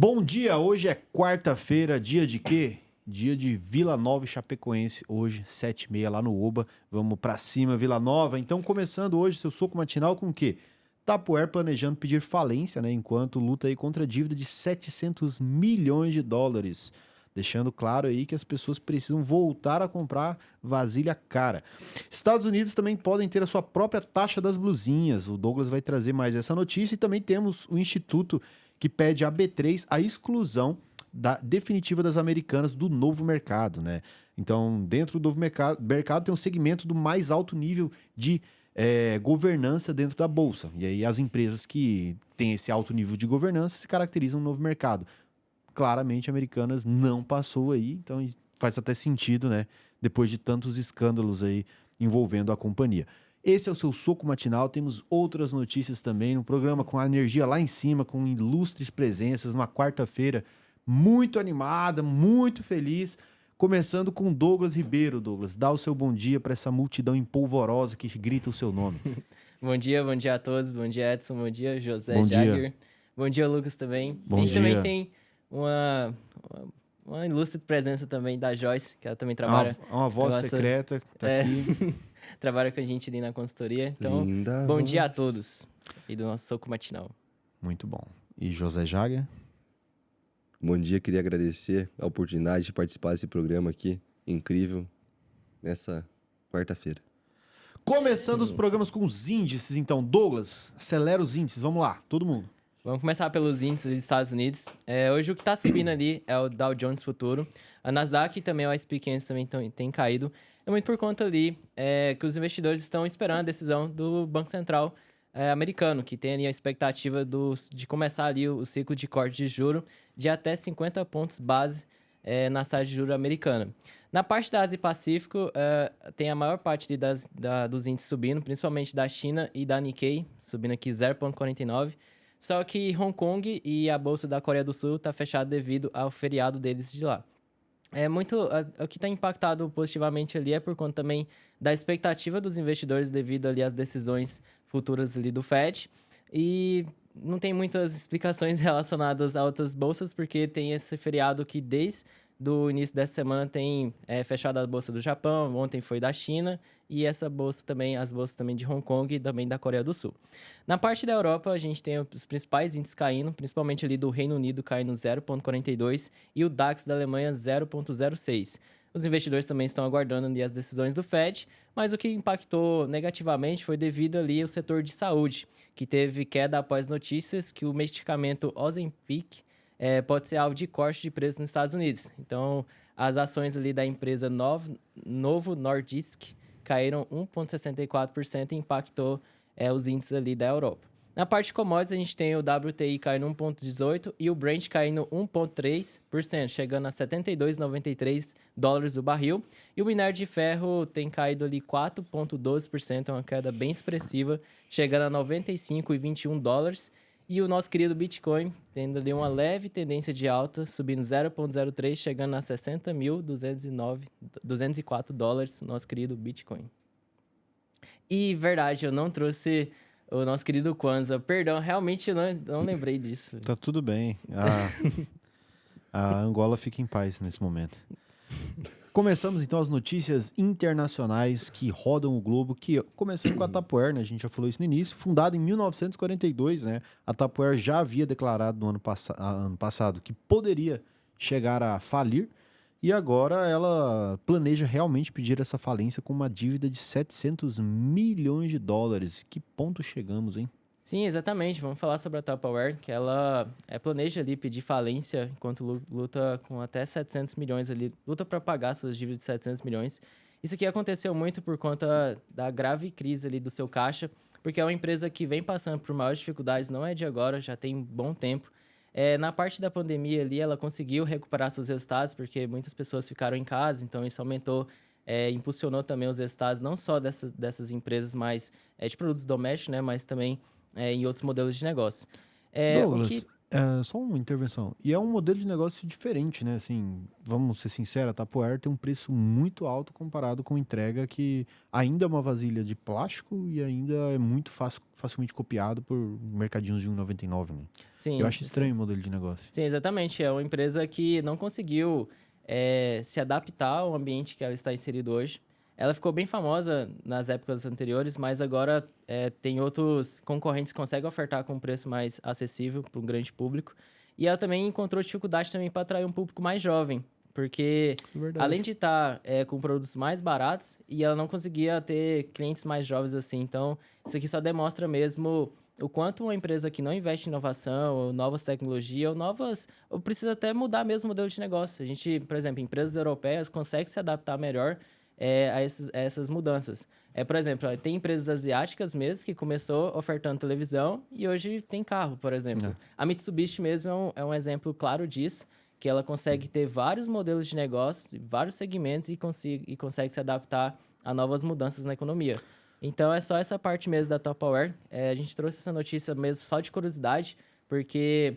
Bom dia, hoje é quarta-feira, dia de quê? Dia de Vila Nova e Chapecoense, hoje, 7h30 lá no Oba. Vamos pra cima, Vila Nova. Então, começando hoje seu soco matinal com o quê? Tupperware planejando pedir falência, né? Enquanto luta aí contra a dívida de 700 milhões de dólares. Deixando claro aí que as pessoas precisam voltar a comprar vasilha cara. Estados Unidos também podem ter a sua própria taxa das blusinhas. O Douglas vai trazer mais essa notícia. E também temos o Instituto que pede à B3 a exclusão definitiva das americanas do novo mercado, né? Então, dentro do novo mercado tem um segmento do mais alto nível de governança dentro da Bolsa. E aí as empresas que têm esse alto nível de governança se caracterizam no novo mercado. Claramente, Americanas não passou aí, então faz até sentido, né? Depois de tantos escândalos aí envolvendo a companhia. Esse é o seu Soco Matinal, temos outras notícias também, no programa com a energia lá em cima, com ilustres presenças, numa quarta-feira muito animada, muito feliz, começando com Douglas Ribeiro. Douglas, dá o seu bom dia para essa multidão empolvorosa que grita o seu nome. Bom dia a todos, bom dia Edson, bom dia José Bom Jagger, dia. Bom dia Lucas também. Bom a gente dia. também tem uma ilustre presença também da Joyce, que ela também trabalha. Uma voz secreta que tá aqui. Trabalha com a gente ali na consultoria. Então, Linda bom voz. dia a todos e do nosso Soco Matinal. Muito bom. E José Jagger? Bom dia, queria agradecer a oportunidade de participar desse programa aqui, incrível, nessa quarta-feira. Começando os programas com os índices, então. Douglas, acelera os índices, vamos lá, todo mundo. Vamos começar pelos índices dos Estados Unidos. Hoje o que está subindo ali é o Dow Jones Futuro. A Nasdaq e também o S&P 500 também tem caído. É muito por conta ali que os investidores estão esperando a decisão do Banco Central americano, que tem ali a expectativa de começar ali o ciclo de corte de juro de até 50 pontos base na taxa de juros americana. Na parte da Ásia e Pacífico, tem a maior parte dos índices subindo, principalmente da China e da Nikkei, subindo aqui 0,49. Só que Hong Kong e a Bolsa da Coreia do Sul está fechada devido ao feriado deles de lá. O que está impactado positivamente ali é por conta também da expectativa dos investidores devido ali às decisões futuras ali do Fed. E não tem muitas explicações relacionadas a outras bolsas, porque tem esse feriado que desde do início dessa semana tem fechado a Bolsa do Japão, ontem foi da China, e essa bolsa também, as bolsas também de Hong Kong e também da Coreia do Sul. Na parte da Europa, a gente tem os principais índices caindo, principalmente ali do Reino Unido caindo 0,42 e o DAX da Alemanha 0,06. Os investidores também estão aguardando ali as decisões do Fed, mas o que impactou negativamente foi devido ali ao setor de saúde, que teve queda após notícias que o medicamento Ozempic pode ser alvo de corte de preço nos Estados Unidos. Então, as ações ali da empresa Novo Nordisk caíram 1,64% e impactou os índices ali da Europa. Na parte de commodities, a gente tem o WTI caindo 1,18% e o Brent caindo 1,3%, chegando a 72,93 dólares o barril. E o minério de ferro tem caído ali 4,12%, é uma queda bem expressiva, chegando a 95,21 dólares. E o nosso querido Bitcoin tendo ali uma leve tendência de alta, subindo 0,03, chegando a 60.204 dólares, nosso querido Bitcoin. E, verdade, eu não trouxe o nosso querido Kwanzaa. Perdão, realmente eu não lembrei disso. Tá tudo bem. A Angola fica em paz nesse momento. Começamos então as notícias internacionais que rodam o globo, que começando com a Tupperware, né? A gente já falou isso no início, fundada em 1942, né? A Tupperware já havia declarado no ano passado que poderia chegar a falir, e agora ela planeja realmente pedir essa falência com uma dívida de 700 milhões de dólares. Que ponto chegamos, hein? Sim, exatamente. Vamos falar sobre a Tupperware, que ela planeja ali pedir falência enquanto luta com até 700 milhões ali, luta para pagar suas dívidas de 700 milhões. Isso aqui aconteceu muito por conta da grave crise ali do seu caixa, porque é uma empresa que vem passando por maiores dificuldades, não é de agora, já tem bom tempo. Na parte da pandemia ali, ela conseguiu recuperar seus resultados, porque muitas pessoas ficaram em casa, então isso aumentou, impulsionou também os resultados, não só dessas empresas mais de produtos domésticos, né, mas também em outros modelos de negócio. Douglas, Só uma intervenção. E é um modelo de negócio diferente, né? Assim, vamos ser sinceros, a Tupperware tem um preço muito alto comparado com entrega que ainda é uma vasilha de plástico e ainda é muito facilmente copiado por mercadinhos de R$ 1,99, né? Sim, Eu acho estranho o modelo de negócio. sim, exatamente. É uma empresa que não conseguiu se adaptar ao ambiente que ela está inserido hoje. Ela ficou bem famosa nas épocas anteriores, mas agora tem outros concorrentes que conseguem ofertar com um preço mais acessível para um grande público. E ela também encontrou dificuldade também para atrair um público mais jovem, porque Isso é verdade. além de estar com produtos mais baratos, e ela não conseguia ter clientes mais jovens assim. Então, isso aqui só demonstra mesmo o quanto uma empresa que não investe em inovação, ou novas tecnologias, ou precisa até mudar mesmo o modelo de negócio. A gente, por exemplo, empresas europeias conseguem se adaptar melhor a essas mudanças. Por exemplo, tem empresas asiáticas mesmo que começou ofertando televisão e hoje tem carro, por exemplo. A Mitsubishi mesmo é um exemplo claro disso, que ela consegue ter vários modelos de negócio, vários segmentos e consegue se adaptar a novas mudanças na economia. Então, é só essa parte mesmo da Tupperware. A gente trouxe essa notícia mesmo só de curiosidade, porque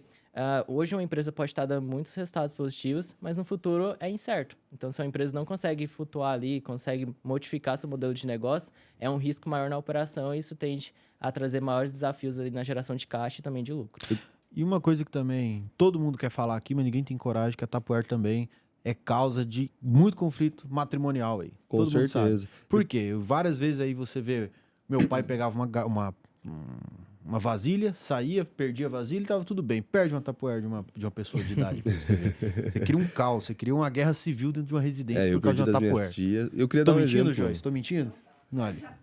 hoje uma empresa pode estar dando muitos resultados positivos, mas no futuro é incerto. Então, se uma empresa não consegue flutuar ali, consegue modificar seu modelo de negócio, é um risco maior na operação e isso tende a trazer maiores desafios ali na geração de caixa e também de lucro. E uma coisa que também todo mundo quer falar aqui, mas ninguém tem coragem, que a Tupperware também é causa de muito conflito matrimonial aí. Com Todo mundo certeza. sabe. Por quê? Várias vezes aí você vê, meu pai pegava uma vasilha, saía, perdia a vasilha e tava tudo bem. Perde uma Tupperware de uma pessoa de idade. Você cria um caos, você cria uma guerra civil dentro de uma residência Eu por causa perdi de uma das minhas Tupperware. tias. Eu queria Tô dar um mentindo, exemplo. Joyce? Tô mentindo? Não, olha.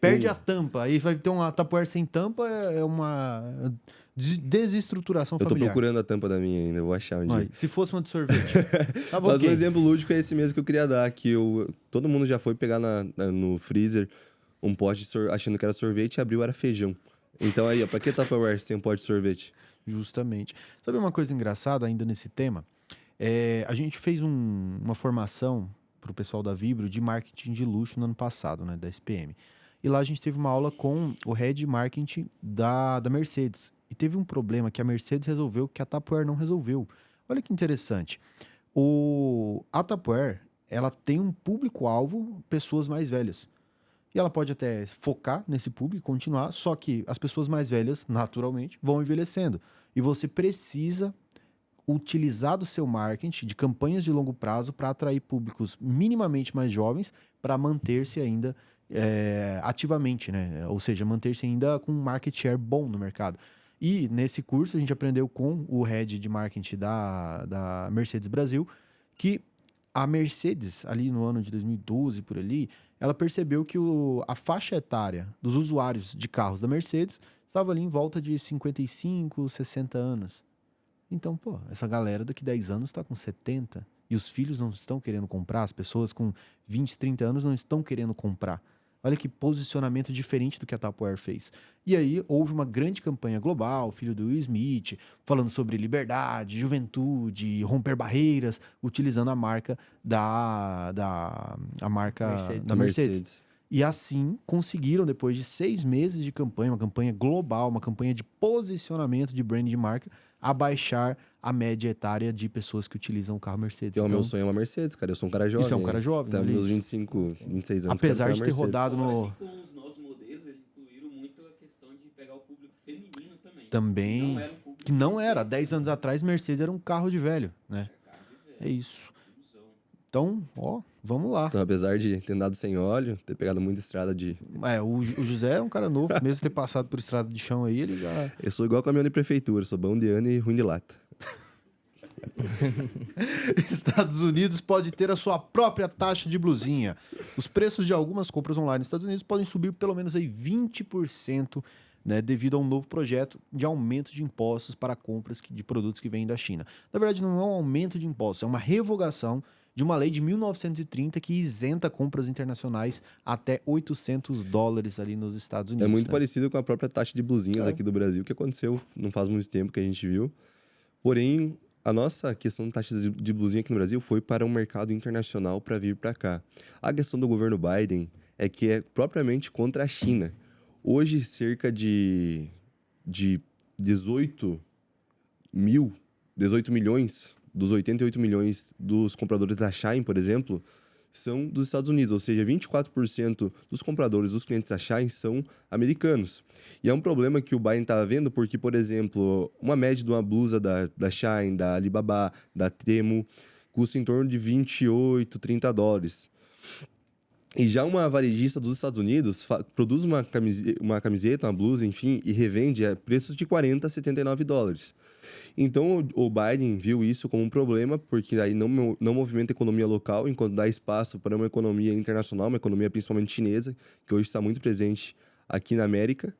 Perde a tampa, aí vai ter uma Tupperware sem tampa, é uma desestruturação Eu tô familiar. procurando a tampa da minha ainda, eu vou achar um dia. Olha, se fosse uma de sorvete. Tá bom, Mas ok. um exemplo lúdico é esse mesmo que eu queria dar, que todo mundo já foi pegar no freezer um pote achando que era sorvete e abriu, era feijão. Então aí, ó, pra que Tupperware sem um pote de sorvete? Justamente. Sabe uma coisa engraçada ainda nesse tema? A gente fez uma formação para o pessoal da Vibro de marketing de luxo no ano passado, né, da SPM. E lá a gente teve uma aula com o head marketing da Mercedes. E teve um problema que a Mercedes resolveu que a Tupperware não resolveu. Olha que interessante. A Tupperware, ela tem um público-alvo, pessoas mais velhas. E ela pode até focar nesse público, continuar, só que as pessoas mais velhas, naturalmente, vão envelhecendo. E você precisa utilizar do seu marketing de campanhas de longo prazo para atrair públicos minimamente mais jovens para manter-se ainda ativamente, né? Ou seja, manter-se ainda com um market share bom no mercado. E nesse curso a gente aprendeu com o head de marketing da Mercedes Brasil que a Mercedes, ali no ano de 2012, por ali, ela percebeu que a faixa etária dos usuários de carros da Mercedes estava ali em volta de 55, 60 anos. Então, pô, essa galera daqui 10 anos está com 70 e os filhos não estão querendo comprar, as pessoas com 20, 30 anos não estão querendo comprar. Olha que posicionamento diferente do que a Tupperware fez. E aí houve uma grande campanha global, filho do Will Smith, falando sobre liberdade, juventude, romper barreiras, utilizando a marca a marca Mercedes. da Mercedes. E assim conseguiram, depois de 6 meses de campanha, uma campanha global, uma campanha de posicionamento de brand de marca, abaixar a média etária de pessoas que utilizam o carro Mercedes. Então, o meu sonho é uma Mercedes, cara. Eu sou um cara jovem. Isso é um cara jovem, Tá olha meus isso. 25, 26 anos. Apesar quero de ter ter uma Mercedes. rodado no... E com os novos modelos, eles incluíram muito a questão de pegar o público feminino também. Também, Não era um público que não era. Mercedes, 10 anos atrás, Mercedes era um carro de velho, né? carro de velho, É isso. tiozão. Então, ó, vamos lá. Então, apesar de ter andado sem óleo, ter pegado muita estrada de... O José é um cara novo, mesmo ter passado por estrada de chão aí, ele já... Eu sou igual caminhão de prefeitura, sou bom de ano e ruim de lata. Estados Unidos pode ter a sua própria taxa de blusinha. Os preços de algumas compras online nos Estados Unidos podem subir pelo menos aí 20%, né, devido a um novo projeto de aumento de impostos para compras de produtos que vêm da China. Na verdade, não é um aumento de impostos, é uma revogação de uma lei de 1930 que isenta compras internacionais até $800 ali nos Estados Unidos. É muito né? parecido com a própria taxa de blusinhas aqui do Brasil, que aconteceu não faz muito tempo que a gente viu. Porém, a nossa questão de taxas de blusinha aqui no Brasil foi para um mercado internacional para vir para cá. A questão do governo Biden é que é propriamente contra a China. Hoje, cerca de 18 18 milhões dos 88 milhões dos compradores da Shein, por exemplo, são dos Estados Unidos, ou seja, 24% dos compradores, dos clientes da Shein são americanos. E é um problema que o Biden estava vendo porque, por exemplo, uma média de uma blusa da Shein, da Alibaba, da Temu, custa em torno de 28, 30 dólares. E já uma varejista dos Estados Unidos produz uma camiseta, uma blusa, enfim, e revende a preços de 40 a 79 dólares. Então, o Biden viu isso como um problema, porque aí não movimenta a economia local, enquanto dá espaço para uma economia internacional, uma economia principalmente chinesa, que hoje está muito presente aqui na América.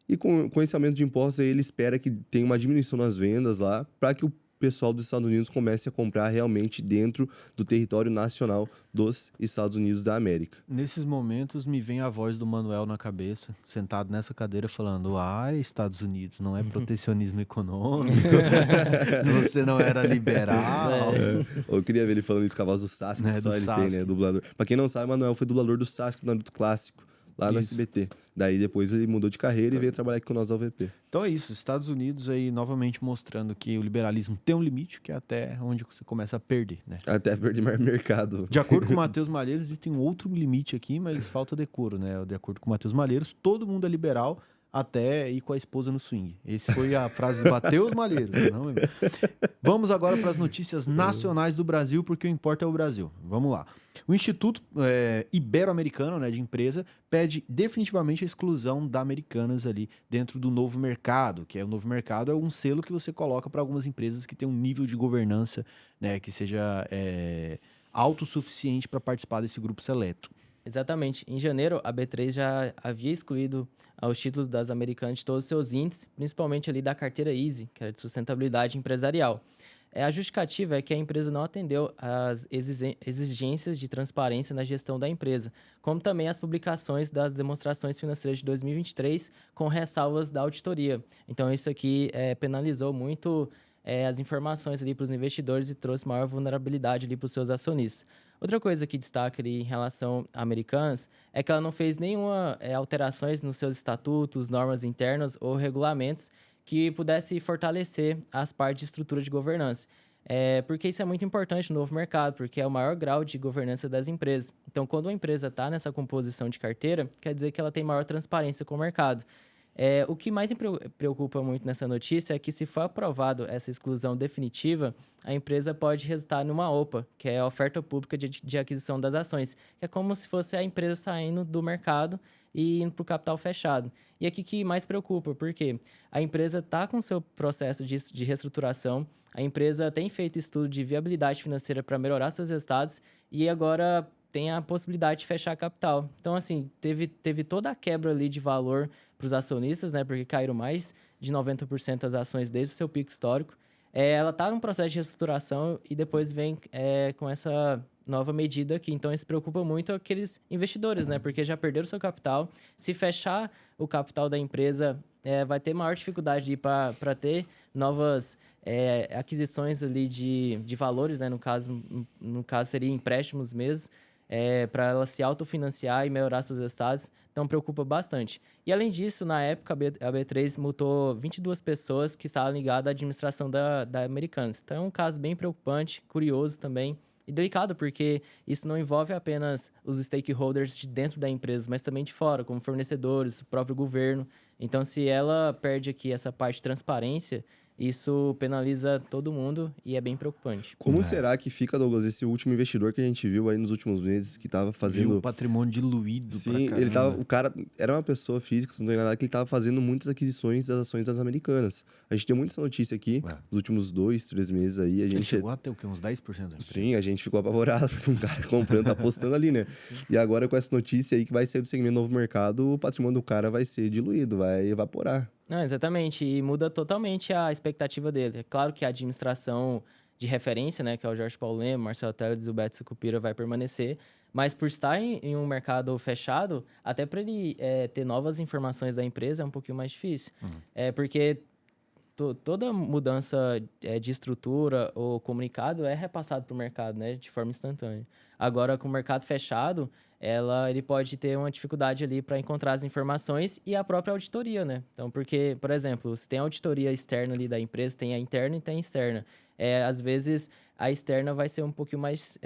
E com esse aumento de impostos, aí, ele espera que tenha uma diminuição nas vendas lá, para que o pessoal dos Estados Unidos comece a comprar realmente dentro do território nacional dos Estados Unidos da América. Nesses momentos me vem a voz do Manuel na cabeça, sentado nessa cadeira falando: ai, Estados Unidos, não é protecionismo econômico, você não era liberal. Eu queria ver ele falando isso com a voz do Sasuke, que só do ele Sasuke. tem, né? Dublador. Pra quem não sabe, Manuel foi dublador do Sasuke no Naruto Clássico, lá no Isso. SBT. Daí depois ele mudou de carreira e veio trabalhar aqui com nós ao VP. Então é isso, Estados Unidos aí novamente mostrando que o liberalismo tem um limite, que é até onde você começa a perder, né? Até perder mais mercado. De acordo com o Matheus Malheiros, existe um outro limite aqui, mas falta decoro, né? De acordo com o Matheus Malheiros, todo mundo é liberal até ir com a esposa no swing. Essa foi a frase do Matheus Malheiros. Não, meu. Vamos agora para as notícias nacionais do Brasil, porque o importa é o Brasil. Vamos lá. O Instituto Ibero-Americano, né, de Empresa pede definitivamente a exclusão da Americanas ali dentro do Novo Mercado, que é o Novo Mercado é um selo que você coloca para algumas empresas que têm um nível de governança, né, que seja autossuficiente para participar desse grupo seleto. Exatamente. Em janeiro, a B3 já havia excluído os títulos das Americanas de todos os seus índices, principalmente ali da carteira Easy, que era de sustentabilidade empresarial. A justificativa é que a empresa não atendeu às exigências de transparência na gestão da empresa, como também as publicações das demonstrações financeiras de 2023 com ressalvas da auditoria. Então, isso aqui penalizou muito as informações ali para os investidores e trouxe maior vulnerabilidade ali para os seus acionistas. Outra coisa que destaca ali em relação a Americanas é que ela não fez nenhuma alterações nos seus estatutos, normas internas ou regulamentos que pudesse fortalecer as partes de estrutura de governança. Porque isso é muito importante no novo mercado, porque é o maior grau de governança das empresas. Então, quando uma empresa está nessa composição de carteira, quer dizer que ela tem maior transparência com o mercado. O que mais me preocupa muito nessa notícia é que, se for aprovado essa exclusão definitiva, a empresa pode resultar numa OPA, que é a oferta pública de aquisição das ações, que é como se fosse a empresa saindo do mercado e indo para o capital fechado. E aqui que mais preocupa, porque a empresa está com seu processo de reestruturação, a empresa tem feito estudo de viabilidade financeira para melhorar seus resultados e agora tem a possibilidade de fechar a capital. Então, assim, teve toda a quebra ali de valor para os acionistas, né? Porque caíram mais de 90% das ações desde o seu pico histórico. Ela está num processo de reestruturação e depois vem com essa nova medida aqui. Então, isso preocupa muito aqueles investidores, né? Porque já perderam seu capital. Se fechar o capital da empresa, vai ter maior dificuldade para ter novas aquisições ali de valores, né? No caso seria empréstimos mesmo, para ela se autofinanciar e melhorar seus resultados. Então, preocupa bastante. E, além disso, na época, a B3 multou 22 pessoas que estavam ligadas à administração da Americanas. Então, é um caso bem preocupante, curioso também e delicado, porque isso não envolve apenas os stakeholders de dentro da empresa, mas também de fora, como fornecedores, o próprio governo. Então, se ela perde aqui essa parte de transparência, isso penaliza todo mundo e é bem preocupante. Como será que fica, Douglas, esse último investidor que a gente viu aí nos últimos meses, que estava fazendo... Viu o patrimônio diluído. Sim, o cara era uma pessoa física, se não estou enganado, que ele estava fazendo muitas aquisições das ações das Americanas. A gente tem muita essa notícia aqui, nos últimos 2, 3 meses aí. Ele chegou a ter o quê? Uns 10% da empresa? Sim, a gente ficou apavorado, porque um cara comprando, tá apostando ali, né? E agora com essa notícia aí que vai ser do segmento Novo Mercado, o patrimônio do cara vai ser diluído, vai evaporar. Não, exatamente, e muda totalmente a expectativa dele. É claro que a administração de referência, né, que é o Jorge Paulo Lema, Marcelo Teles e o Beto Sucupira, vai permanecer, mas por estar em um mercado fechado, até para ele ter novas informações da empresa é um pouquinho mais difícil. Porque toda mudança de estrutura ou comunicado é repassado para o mercado, né, de forma instantânea. Agora, com o mercado fechado, ele pode ter uma dificuldade ali para encontrar as informações e a própria auditoria, né? Então, porque, por exemplo, se tem auditoria externa ali da empresa, tem a interna e tem a externa. Às vezes, a externa vai ser um pouquinho mais...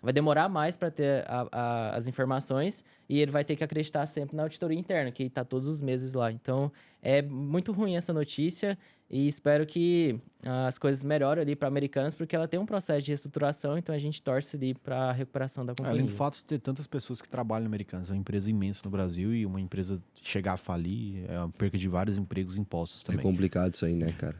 vai demorar mais para ter as informações e ele vai ter que acreditar sempre na auditoria interna, que está todos os meses lá. Então, é muito ruim essa notícia e espero que as coisas melhorem ali para Americanas, porque ela tem um processo de reestruturação, então a gente torce ali para a recuperação da companhia. Além do fato de ter tantas pessoas que trabalham no Americanas, é uma empresa imensa no Brasil e uma empresa chegar a falir é uma perca de vários empregos e impostos também. É complicado isso aí, né, cara?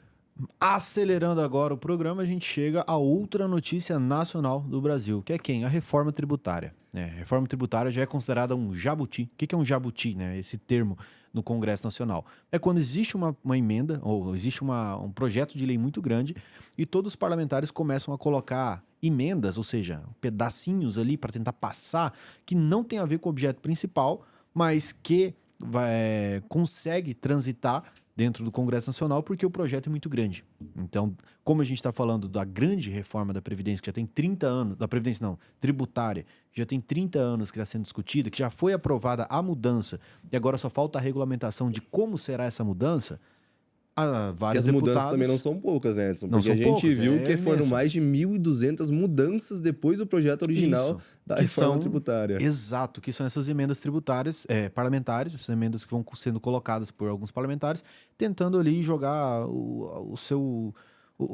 Acelerando agora o programa, a gente chega a outra notícia nacional do Brasil, que é quem? A reforma tributária. A reforma tributária já é considerada um jabuti. O que é um jabuti, né? Esse termo no Congresso Nacional. É quando existe uma emenda, ou existe um projeto de lei muito grande, e todos os parlamentares começam a colocar emendas, ou seja, pedacinhos ali para tentar passar, que não tem a ver com o objeto principal, mas que consegue transitar dentro do Congresso Nacional, porque o projeto é muito grande. Então, como a gente está falando da grande reforma da Previdência, que já tem 30 anos, da Previdência não, tributária, que já tem 30 anos que está sendo discutida, que já foi aprovada a mudança, e agora só falta a regulamentação de como será essa mudança, Porque as mudanças também não são poucas, né, Edson? Porque a gente viu que foram mais de 1.200 mudanças depois do projeto original da reforma tributária. Exato, que são essas emendas tributárias, parlamentares, essas emendas que vão sendo colocadas por alguns parlamentares, tentando ali jogar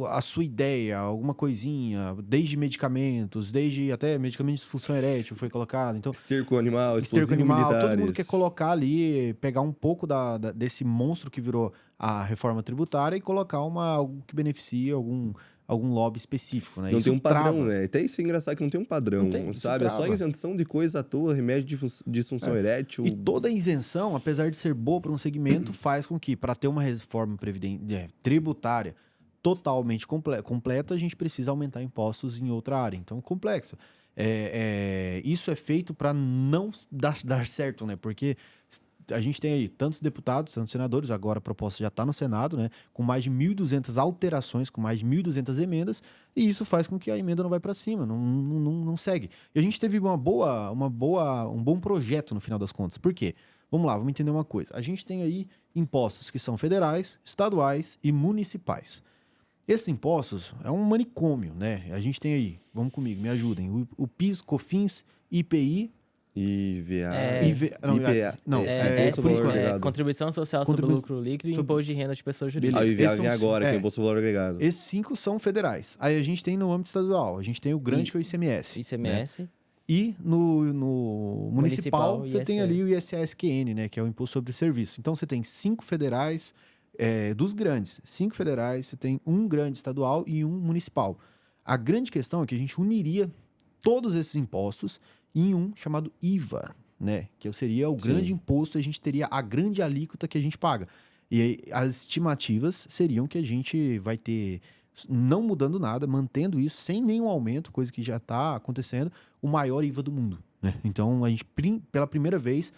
a sua ideia, alguma coisinha, desde medicamentos, desde até medicamentos de disfunção erétil foi colocado. Então, esterco animal, militares. Todo mundo quer colocar ali, pegar um pouco desse monstro que virou a reforma tributária e colocar algo que beneficie algum lobby específico, né? Não isso tem um padrão, trava. né? Até isso é engraçado que não tem um padrão, sabe? É só isenção de coisa à toa, remédio de disfunção erétil. E toda isenção, apesar de ser boa para um segmento, faz com que, para ter uma reforma tributária totalmente completa, a gente precisa aumentar impostos em outra área. Então, complexo. Isso é feito para não dar certo, né? Porque a gente tem aí tantos deputados, tantos senadores, agora a proposta já está no Senado, né? Com mais de 1.200 alterações, com mais de 1.200 emendas, e isso faz com que a emenda não vai para cima, não segue. E a gente teve um bom projeto no final das contas. Por quê? Vamos lá, vamos entender uma coisa. A gente tem aí impostos que são federais, estaduais e municipais. Esses impostos é um manicômio, né? A gente tem aí, vamos comigo, me ajudem, o PIS, COFINS, IPI... IVA. IPA. Contribuição Social sobre o Lucro Líquido e Imposto de Renda de Pessoas Jurídicas. O IVA vem agora, que é o Imposto sobre o Valor Agregado. Esses 5 são federais. Aí a gente tem no âmbito estadual, a gente tem o grande que é o ICMS. ICMS. Né? E no municipal você tem ali o ISSQN, né? Que é o Imposto sobre Serviço. Então você tem 5 federais, dos grandes. 5 federais, você tem um grande estadual e um municipal. A grande questão é que a gente uniria todos esses impostos em um chamado IVA, né? Que seria o grande imposto, a gente teria a grande alíquota que a gente paga. E aí, as estimativas seriam que a gente vai ter, não mudando nada, mantendo isso, sem nenhum aumento, coisa que já está acontecendo, o maior IVA do mundo, né? Então, a gente, pela primeira vez,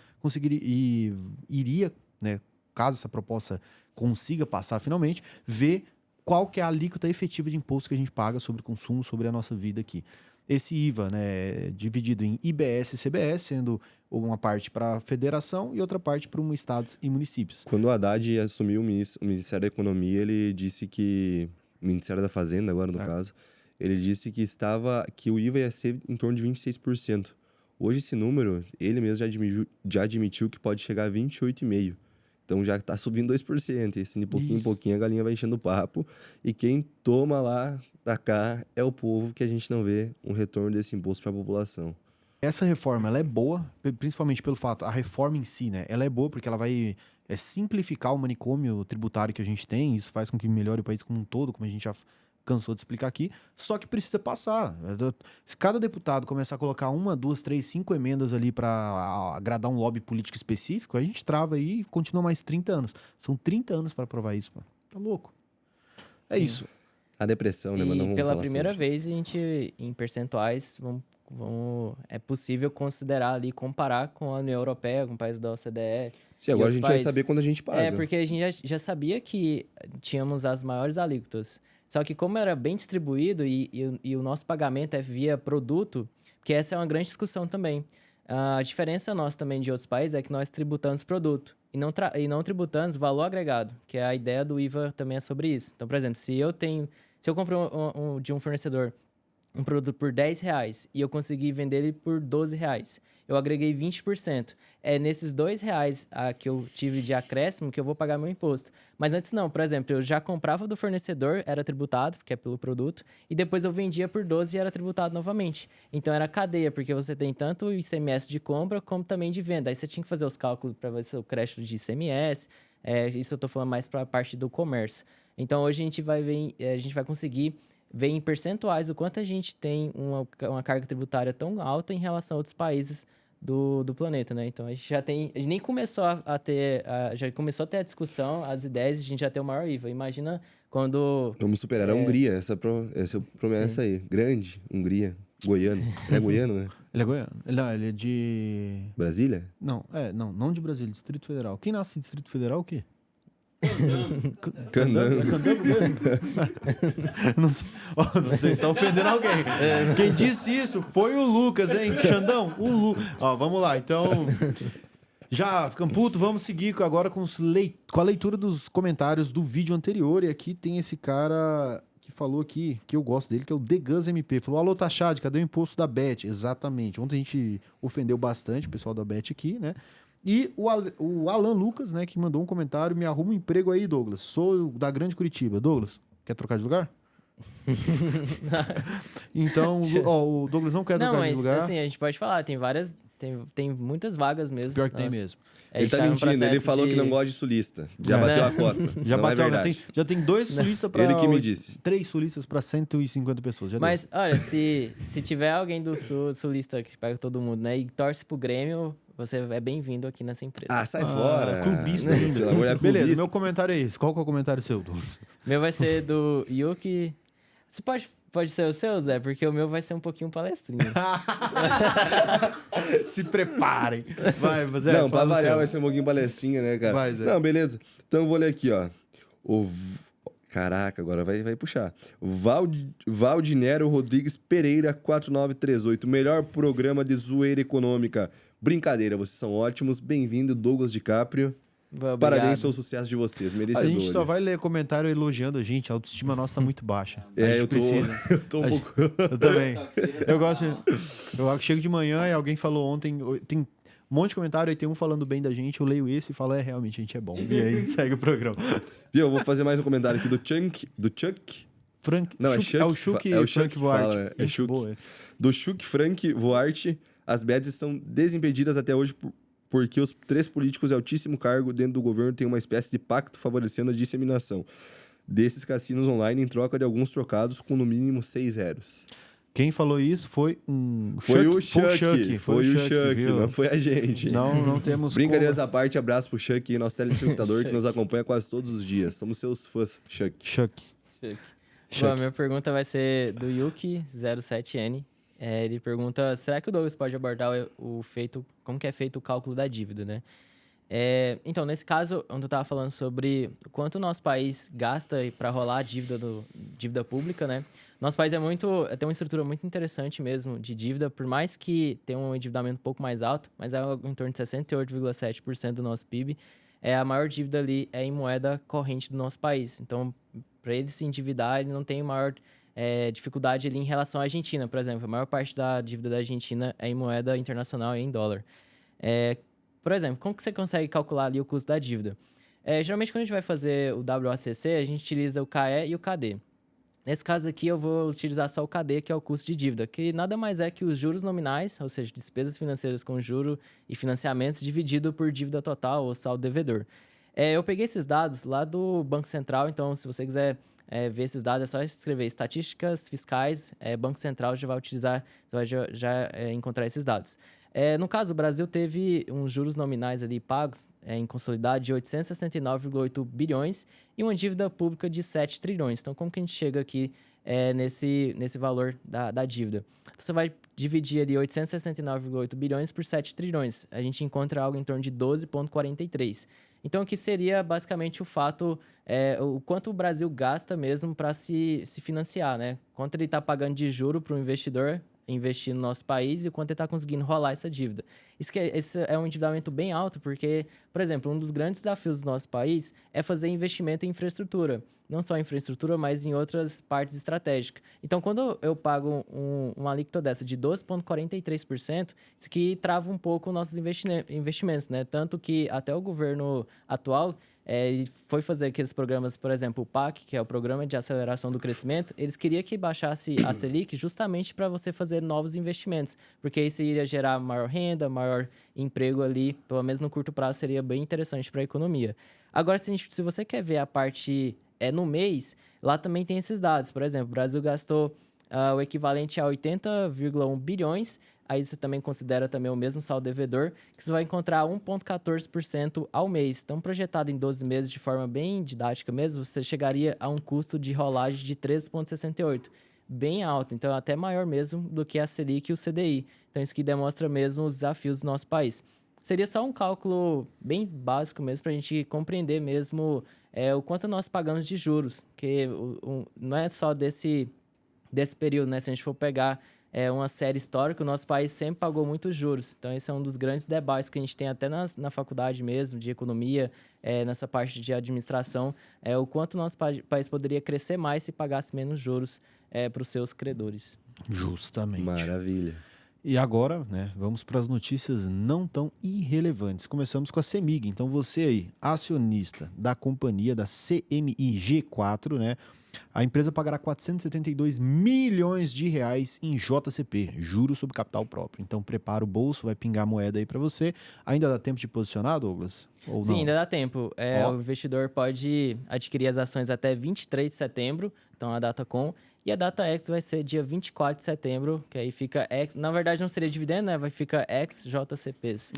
iria, né, caso essa proposta consiga passar finalmente, ver qual que é a alíquota efetiva de imposto que a gente paga sobre o consumo, sobre a nossa vida aqui. Esse IVA, né, dividido em IBS e CBS, sendo uma parte para a federação e outra parte para estados e municípios. Quando o Haddad assumiu o Ministério da Economia, ele disse que... O Ministério da Fazenda, agora no caso, ele disse que o IVA ia ser em torno de 26%. Hoje esse número, ele mesmo já admitiu que pode chegar a 28,5%. Então já está subindo 2%. E assim, de pouquinho em pouquinho a galinha vai enchendo o papo. E quem toma lá da cá é o povo, que a gente não vê um retorno desse imposto para a população. Essa reforma ela é boa, principalmente pelo fato, a reforma em si, né? Ela é boa porque ela vai simplificar o manicômio tributário que a gente tem. Isso faz com que melhore o país como um todo, como a gente já cansou de explicar aqui. Só que precisa passar. Se cada deputado começar a colocar 1, 2, 3, 5 emendas ali para agradar um lobby político específico, a gente trava aí e continua mais 30 anos. São 30 anos para aprovar isso, mano. Tá louco. É isso. A depressão, né? E mas não vamos pela falar primeira sobre. vez, a gente, em percentuais, vamos é possível considerar ali, comparar com a União Europeia, com países da OCDE. Sim, e agora a outros gente países. vai saber quando a gente paga. É, porque a gente já sabia que tínhamos as maiores alíquotas. Só que como era bem distribuído e o nosso pagamento é via produto, porque essa é uma grande discussão também. A diferença nossa também de outros países é que nós tributamos produto e não tributamos valor agregado, que é a ideia do IVA também é sobre isso. Então, por exemplo, se eu compro de um fornecedor um produto por R$10 e eu consegui vender ele por R$12, eu agreguei 20%. É nesses R$2 que eu tive de acréscimo que eu vou pagar meu imposto. Mas antes não, por exemplo, eu já comprava do fornecedor, era tributado, porque é pelo produto, e depois eu vendia por 12 e era tributado novamente. Então era cadeia, porque você tem tanto o ICMS de compra como também de venda. Aí você tinha que fazer os cálculos para ver se o crédito de ICMS, isso eu estou falando mais para a parte do comércio. Então hoje a gente vai ver, a gente vai conseguir ver em percentuais o quanto a gente tem uma carga tributária tão alta em relação a outros países do planeta, né? Então a gente nem começou já começou a ter a discussão, as ideias, a gente já tem o maior IVA. Imagina quando... Vamos superar a Hungria, essa é a promessa aí. Grande, Hungria, goiano. É goiano, né? Ele é goiano? Não, ele é de... Brasília? Não de Brasília, Distrito Federal. Quem nasce em Distrito Federal, o quê? Candango. É candango mesmo? Não sei. Ó, vocês estão ofendendo alguém. Quem disse isso foi o Lucas, hein? Xandão, o Lucas. Ó, vamos lá, então... Já ficamos putos, vamos seguir agora com a leitura dos comentários do vídeo anterior. E aqui tem esse cara que falou aqui, que eu gosto dele, que é o Degus MP. Falou, alô, Tachad, cadê o imposto da Bet? Exatamente. Ontem a gente ofendeu bastante o pessoal da Bet aqui, né? E o Alan Lucas, né, que mandou um comentário, me arruma um emprego aí, Douglas. Sou da Grande Curitiba. Douglas, quer trocar de lugar? Então, o Douglas não quer trocar de lugar. Não, mas assim, a gente pode falar, tem muitas vagas mesmo. Pior que tem mesmo. Ele tá mentindo, ele falou que não gosta de sulista. Já bateu a cota. Já não bateu, é verdade. já tem 2 sulistas para... Ele que me disse. 3 sulistas para 150 pessoas. Já mas, olha, se tiver alguém do sulista que pega todo mundo, né, e torce pro Grêmio, você é bem-vindo aqui nessa empresa. Ah, sai fora. Clubista Não, ainda. pelo amor, é Beleza, clubista. meu comentário é esse. Qual que é o comentário seu, Douglas? Meu vai ser do Yuki. Você pode ser o seu, Zé? Porque o meu vai ser um pouquinho palestrinho. Se preparem. Vai, Zé. Não, pra fala o variar seu. vai ser um pouquinho palestrinha, né, cara? Vai, Zé. Não, beleza. Então eu vou ler aqui, ó. Caraca, agora vai puxar. Valdinero Rodrigues Pereira 4938. Melhor programa de zoeira econômica. Brincadeira, vocês são ótimos. Bem-vindo, Douglas DiCaprio. Obrigado. Parabéns pelo sucesso de vocês, A merecedores. gente só vai ler comentário elogiando a gente. A autoestima nossa tá muito baixa. A É, gente eu precisa. tô um pouco... Eu também. Eu gosto. Eu chego de manhã e alguém falou ontem. Tem um monte de comentário, aí tem um falando bem da gente. Eu leio esse e falo, realmente, a gente é bom. E aí segue o programa. Viu, eu vou fazer mais um comentário aqui do Chuck. Frank. Não, Chuck, é o Chuck. É o Chuck, É o Chuck Frank que Voarte. fala, é Gente Chuck. boa. Do Chuck Frank Voarte. As bets estão desimpedidas até hoje porque os 3 políticos de altíssimo cargo dentro do governo têm uma espécie de pacto favorecendo a disseminação desses cassinos online em troca de alguns trocados com no mínimo 6 zeros. Quem falou isso foi Foi o Chuck, viu? não foi a gente. Não temos Brincadeiras à parte, abraço pro Chuck, nosso telespectador que nos acompanha quase todos os dias. Somos seus fãs, Chuck. Chuck. Bom, a minha pergunta vai ser do Yuki07N. Ele pergunta, será que o Douglas pode abordar como que é feito o cálculo da dívida, né? Então, nesse caso, onde eu estava falando sobre o quanto o nosso país gasta para rolar a dívida pública, né? Nosso país tem uma estrutura muito interessante mesmo de dívida, por mais que tenha um endividamento um pouco mais alto, mas é em torno de 68,7% do nosso PIB. A maior dívida ali é em moeda corrente do nosso país. Então, para ele se endividar, ele não tem maior dificuldade ali em relação à Argentina, por exemplo. A maior parte da dívida da Argentina é em moeda internacional e em dólar. Por exemplo, como que você consegue calcular ali o custo da dívida? Geralmente, quando a gente vai fazer o WACC, a gente utiliza o KE e o KD. Nesse caso aqui, eu vou utilizar só o KD, que é o custo de dívida, que nada mais é que os juros nominais, ou seja, despesas financeiras com juro e financiamentos, dividido por dívida total ou saldo devedor. Eu peguei esses dados lá do Banco Central, então se você quiser ver esses dados, é só escrever estatísticas fiscais, Banco Central já vai utilizar, você vai já encontrar esses dados. No caso, o Brasil teve uns juros nominais ali pagos em consolidado de 869,8 bilhões e uma dívida pública de 7 trilhões. Então, como que a gente chega aqui nesse valor da dívida. Então, você vai dividir ali 869,8 bilhões por 7 trilhões. A gente encontra algo em torno de 12,43. Então, o que seria basicamente o fato, o quanto o Brasil gasta mesmo para se financiar, né? Quanto ele está pagando de juro para o investidor investir no nosso país e o quanto ele está conseguindo rolar essa dívida. Esse é um endividamento bem alto porque, por exemplo, um dos grandes desafios do nosso país é fazer investimento em infraestrutura. Não só em infraestrutura, mas em outras partes estratégicas. Então, quando eu pago uma alíquota dessa de 12,43%, isso aqui trava um pouco nossos investimentos, né? Tanto que até o governo atual ele foi fazer aqueles programas, por exemplo, o PAC, que é o Programa de Aceleração do Crescimento, eles queriam que baixasse a Selic justamente para você fazer novos investimentos, porque isso iria gerar maior renda, maior emprego ali, pelo menos no curto prazo seria bem interessante para a economia. Agora, se você quer ver a parte no mês, lá também tem esses dados. Por exemplo, o Brasil gastou o equivalente a 80,1 bilhões. Aí você também considera também o mesmo saldo devedor, que você vai encontrar 1,14% ao mês. Então, projetado em 12 meses de forma bem didática mesmo, você chegaria a um custo de rolagem de 13,68%. Bem alto, então até maior mesmo do que a Selic e o CDI. Então, isso que demonstra mesmo os desafios do nosso país. Seria só um cálculo bem básico mesmo para a gente compreender mesmo o quanto nós pagamos de juros, que não é só desse período, né? Se a gente for pegar uma série histórica, o nosso país sempre pagou muitos juros. Então, esse é um dos grandes debates que a gente tem até na faculdade mesmo, de economia, nessa parte de administração, o quanto o nosso país poderia crescer mais se pagasse menos juros para os seus credores. Justamente. Maravilha. E agora, né, vamos para as notícias não tão irrelevantes. Começamos com a CEMIG. Então, você aí, acionista da companhia da CMIG4, né? A empresa pagará 472 milhões de reais em JCP, juros sobre capital próprio. Então, prepara o bolso, vai pingar a moeda aí para você. Ainda dá tempo de posicionar, Douglas? Ou Sim, não? ainda dá tempo. O investidor pode adquirir as ações até 23 de setembro, então a data com. E a data X vai ser dia 24 de setembro, que aí fica X. Na verdade, não seria dividendo, né? Vai ficar XJCPs.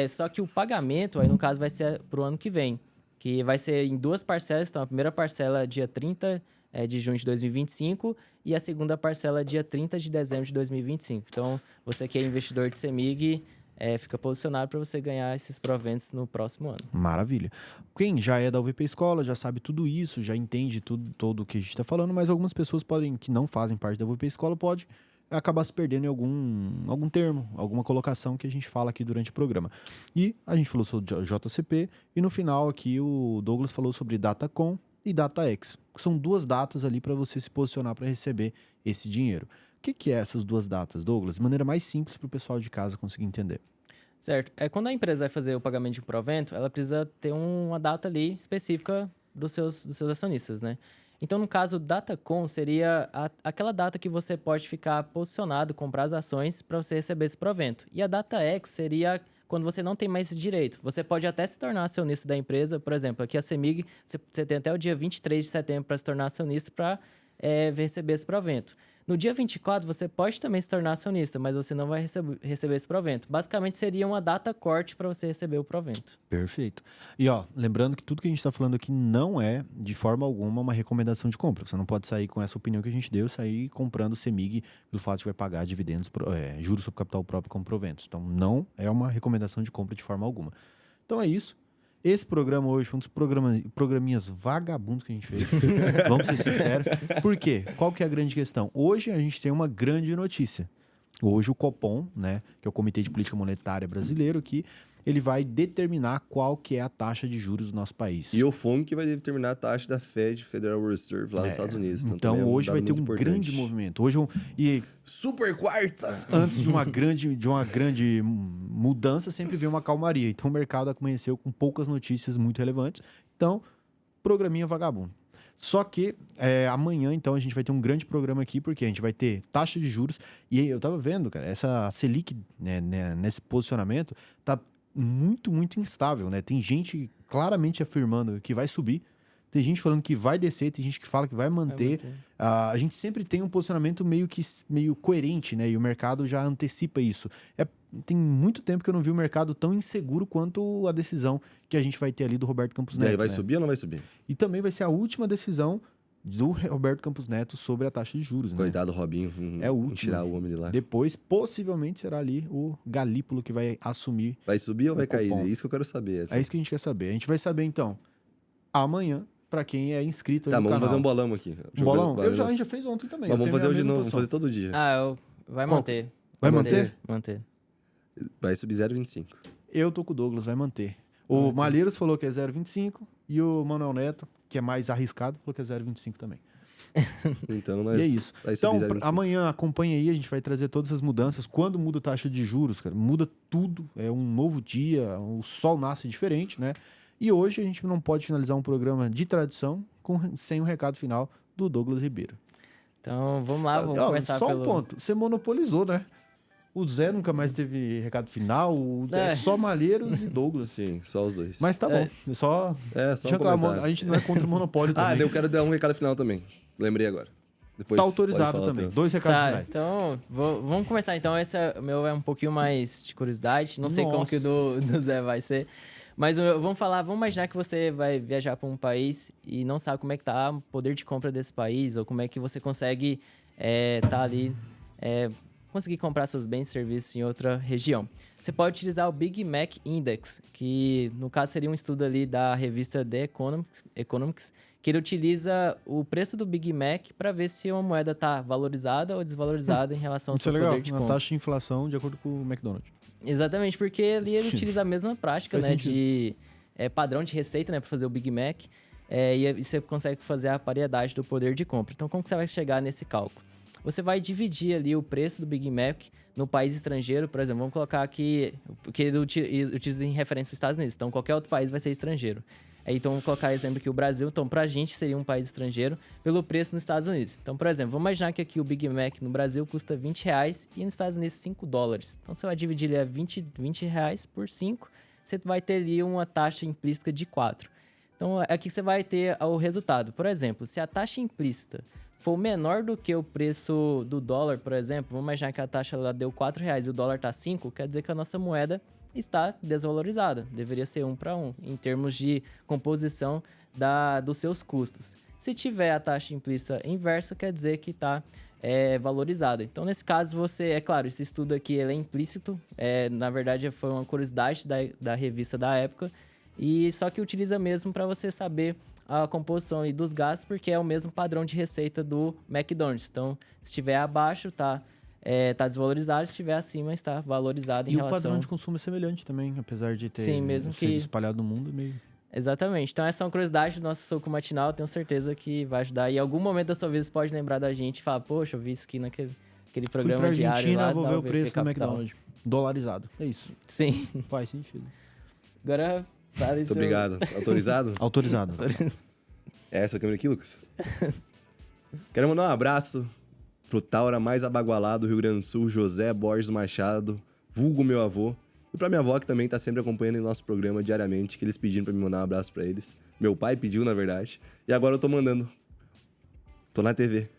Só que o pagamento, aí no caso, vai ser para o ano que vem, que vai ser em 2 parcelas. Então, a primeira parcela dia 30 de junho de 2025 e a segunda parcela dia 30 de dezembro de 2025. Então, você que é investidor de CEMIG, fica posicionado para você ganhar esses proventos no próximo ano. Maravilha. Quem já é da UVP Escola já sabe tudo isso, já entende todo o que a gente está falando, mas algumas pessoas que não fazem parte da UVP Escola pode acabar se perdendo em algum termo, alguma colocação que a gente fala aqui durante o programa. E a gente falou sobre JCP e no final aqui o Douglas falou sobre DataCom e DataX, que são 2 datas ali para você se posicionar para receber esse dinheiro. O que é essas 2 datas, Douglas? De maneira mais simples para o pessoal de casa conseguir entender. Certo. Quando a empresa vai fazer o pagamento de um provento, ela precisa ter uma data ali específica dos seus acionistas, né? Então, no caso, DataCom seria aquela data que você pode ficar posicionado, comprar as ações para você receber esse provento. E a DataX seria quando você não tem mais esse direito. Você pode até se tornar acionista da empresa. Por exemplo, aqui a CEMIG, você tem até o dia 23 de setembro para se tornar acionista para receber esse provento. No dia 24, você pode também se tornar acionista, mas você não vai receber esse provento. Basicamente, seria uma data corte para você receber o provento. Perfeito. E lembrando que tudo que a gente está falando aqui não é, de forma alguma, uma recomendação de compra. Você não pode sair com essa opinião que a gente deu, sair comprando CEMIG pelo fato de que vai pagar dividendos, juros sobre capital próprio como proventos. Então, não é uma recomendação de compra de forma alguma. Então, é isso. Esse programa hoje foi um dos programinhas vagabundos que a gente fez. Vamos ser sinceros. Por quê? Qual que é a grande questão? Hoje a gente tem uma grande notícia. Hoje o Copom, né, que é o Comitê de Política Monetária Brasileiro, que ele vai determinar qual que é a taxa de juros do nosso país. E o FONC vai determinar a taxa da Fed, Federal Reserve, lá nos Estados Unidos. Então hoje vai ter um grande movimento. Hoje Super quarta! Antes de uma grande mudança, sempre vem uma calmaria. Então o mercado amanheceu com poucas notícias muito relevantes. Então, programinha vagabundo. Só que amanhã, então, a gente vai ter um grande programa aqui, porque a gente vai ter taxa de juros. E aí, eu tava vendo, cara, essa Selic, né, nesse posicionamento, tá muito, muito instável, né? Tem gente claramente afirmando que vai subir, tem gente falando que vai descer, tem gente que fala que vai manter. A gente sempre tem um posicionamento meio coerente, né? E o mercado já antecipa isso. Tem muito tempo que eu não vi o mercado tão inseguro quanto a decisão que a gente vai ter ali do Roberto Campos Neto. E aí, vai né? subir ou não vai subir? E também vai ser a última decisão do Roberto Campos Neto sobre a taxa de juros, né? Coitado do Robinho. É o vamos último. tirar o homem de lá. Depois, possivelmente, será ali o Galípolo que vai assumir. Vai subir ou vai cair? cupom. É isso que eu quero saber. assim. É isso que a gente quer saber. A gente vai saber, então, amanhã, pra quem é inscrito aí Tá, no vamos canal. fazer um bolão aqui. Um bolão? A Jogando- gente já fez ontem também. Mas eu vamos tenho fazer a hoje de mesma novo, vamos posição. fazer todo dia. Vai Qual? manter. Vai manter? Manter. Vai subir 0,25. Eu tô com o Douglas, vai manter. O Malheiros falou que é 0,25 e o Manuel Neto, que é mais arriscado, falou que é 0,25 também. Então, mas E é isso. vai subir Então, 0,25. amanhã acompanha aí, a gente vai trazer todas as mudanças. Quando muda a taxa de juros, cara, muda tudo. É um novo dia, o sol nasce diferente, né? E hoje a gente não pode finalizar um programa de tradição sem o recado final do Douglas Ribeiro. Então, vamos lá, vamos Ó, começar só pelo... um ponto, você monopolizou, né? O Zé nunca mais teve recado final, é só Malheiros e Douglas. Sim, só os dois. Mas tá bom, só... Só um reclamou, comentário. a gente não é contra o monopólio também. eu quero dar um recado final também. Lembrei agora. Depois Tá pode autorizado falar o também. teu. 2 recados Tá, finais. então, vamos começar então. Esse o meu é um pouquinho mais de curiosidade. Não sei como que o do Zé vai ser. Mas vamos imaginar que você vai viajar para um país e não sabe como é que tá o poder de compra desse país, ou como é que você consegue tá ali, conseguir comprar seus bens e serviços em outra região. Você pode utilizar o Big Mac Index, que no caso seria um estudo ali da revista The Economics, que ele utiliza o preço do Big Mac para ver se uma moeda está valorizada ou desvalorizada em relação ao Isso é seu legal, poder de uma compra. taxa de inflação de acordo com o McDonald's. Exatamente, porque ali ele utiliza a mesma prática, Faz né, sentido. de padrão de receita, né, para fazer o Big Mac, e você consegue fazer a paridade do poder de compra. Então, como que você vai chegar nesse cálculo? Você vai dividir ali o preço do Big Mac no país estrangeiro, por exemplo, vamos colocar aqui, que ele utiliza em referência aos Estados Unidos, então qualquer outro país vai ser estrangeiro. Então, vamos colocar exemplo aqui o Brasil, então pra gente seria um país estrangeiro pelo preço nos Estados Unidos. Então, por exemplo, vamos imaginar que aqui o Big Mac no Brasil custa R$20 e nos Estados Unidos $5. Então, você vai dividir ali R$20 por 5, você vai ter ali uma taxa implícita de 4. Então, aqui você vai ter o resultado. Por exemplo, se a taxa implícita for menor do que o preço do dólar, por exemplo, vamos imaginar que a taxa lá deu R$4 e o dólar está 5, quer dizer que a nossa moeda está desvalorizada. Deveria ser 1 para 1, em termos de composição dos seus custos. Se tiver a taxa implícita inversa, quer dizer que está valorizada. Então, nesse caso, é claro, esse estudo aqui ele é implícito, na verdade foi uma curiosidade da revista da época, e só que utiliza mesmo para você saber a composição aí dos gastos, porque é o mesmo padrão de receita do McDonald's. Então, se estiver abaixo, tá desvalorizado, se estiver acima, está valorizado em E o relação... padrão de consumo é semelhante também, apesar de ter Sim, mesmo sido que- espalhado no mundo meio... Exatamente. Então, essa é uma curiosidade do nosso Soco Matinal. Tenho certeza que vai ajudar. E em algum momento da sua vida você pode lembrar da gente e falar, poxa, eu vi isso aqui naquele Fui programa pra diário Argentina, lá vou da ver o UVP preço do Capital. McDonald's. Dolarizado. É isso. Sim. Faz sentido. Agora, fale Muito seu- obrigado. Autorizado? Autorizado. É essa a câmera aqui, Lucas? Quero mandar um abraço pro Taura mais abagualado do Rio Grande do Sul, José Borges Machado, vulgo meu avô. E pra minha avó, que também tá sempre acompanhando o nosso programa diariamente, que eles pediram pra me mandar um abraço pra eles. Meu pai pediu, na verdade. E agora eu tô mandando. Tô na TV.